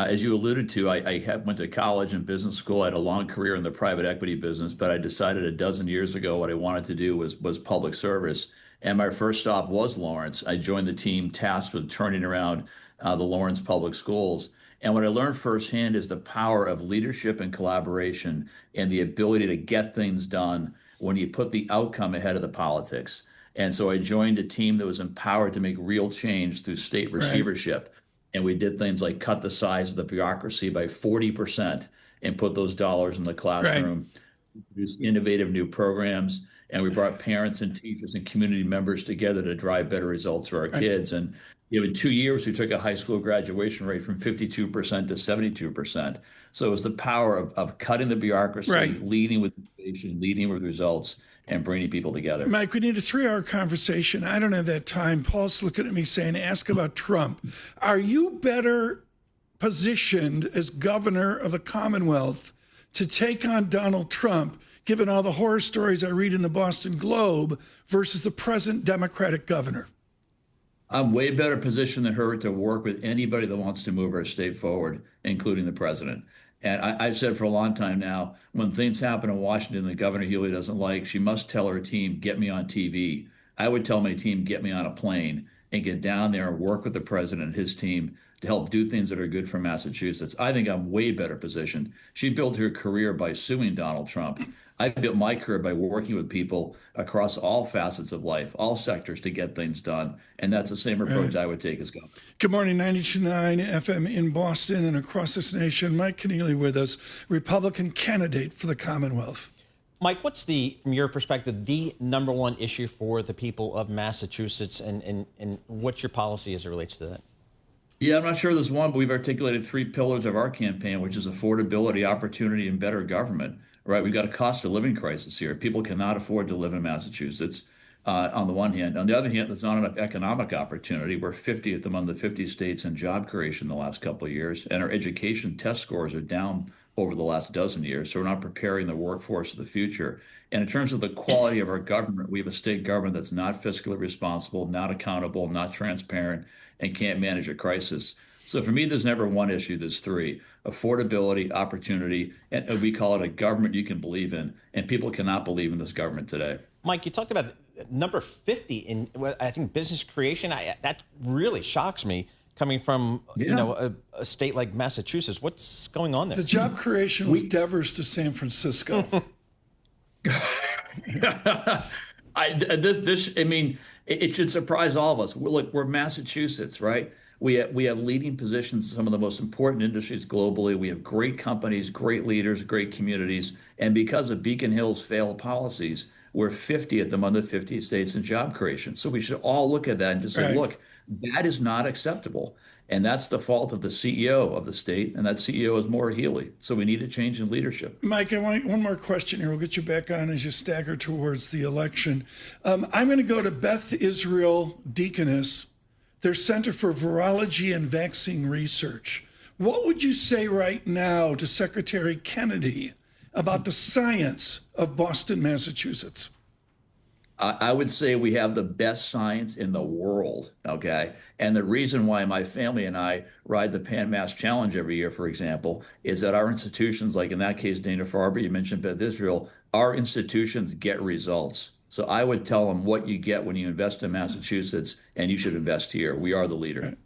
As you alluded to, went to college and business school. I had a long career in the private equity business, but I decided a dozen years ago what I wanted to do was public service. And my first stop was Lawrence. I joined the team tasked with turning around the Lawrence Public Schools. And what I learned firsthand is the power of leadership and collaboration and the ability to get things done when you put the outcome ahead of the politics. And so I joined a team that was empowered to make real change through state Right, receivership. And we did things like cut the size of the bureaucracy by 40% and put those dollars in the right. classroom, produce innovative new programs. And we brought parents and teachers and community members together to drive better results for our Right. kids. And in 2 years, we took a high school graduation rate from 52% to 72%. So it was the power of cutting the bureaucracy, Right. leading with innovation, leading with results, and bringing people together. Mike, we need a 3 hour conversation. I don't have that time. Paul's looking at me saying, ask about Trump. Are you better positioned as governor of the Commonwealth to take on Donald Trump, given all the horror stories I read in the Boston Globe, versus the present Democratic governor? I'm way better positioned than her to work with anybody that wants to move our state forward, including the president. And I've said for a long time now, when things happen in Washington that Governor Healey doesn't like, she must tell her team, get me on TV. I would tell my team, get me on a plane and get down there and work with the president and his team to help do things that are good for Massachusetts. I think I'm way better positioned. She built her career by suing Donald Trump. I built my career by working with people across all facets of life, all sectors to get things done. And that's the same approach I would take as governor. Good morning, 92.9 FM in Boston and across this nation. Mike Kennealy with us, Republican candidate for the Commonwealth. Mike, what's from your perspective, the number one issue for the people of Massachusetts, and what's your policy as it relates to that? Yeah, I'm not sure there's one, but we've articulated three pillars of our campaign, which is affordability, opportunity, and better government, right? We've got a cost of living crisis here. People cannot afford to live in Massachusetts, on the one hand. On the other hand, there's not enough economic opportunity. We're 50th among the 50 states in job creation the last couple of years, and our education test scores are down over the last dozen years. So we're not preparing the workforce of the future. And in terms of the quality of our government, we have a state government that's not fiscally responsible, not accountable, not transparent, and can't manage a crisis. So for me, there's never one issue, there's three: affordability, opportunity, and we call it a government you can believe in. And people cannot believe in this government today. Mike, you talked about number 50 in, I think, business creation. That really shocks me, coming from a state like Massachusetts. What's going on there? The job creation was Devers to San Francisco. It should surprise all of us. Look, we're Massachusetts, right? We have leading positions in some of the most important industries globally. We have great companies, great leaders, great communities. And because of Beacon Hill's failed policies, we're 50th among the 50 states in job creation. So we should all look at that and just say, Right. look, that is not acceptable. And that's the fault of the CEO of the state. And that CEO is Maura Healey. So we need a change in leadership. Mike, I want one more question here. We'll get you back on as you stagger towards the election. I'm going to go to Beth Israel Deaconess, their Center for Virology and Vaccine Research. What would you say right now to Secretary Kennedy about the science of Boston, Massachusetts? I would say we have the best science in the world, okay? And the reason why my family and I ride the Pan Mass Challenge every year, for example, is that our institutions, like in that case, Dana-Farber, you mentioned Beth Israel, our institutions get results. So I would tell them what you get when you invest in Massachusetts, and you should invest here. We are the leader.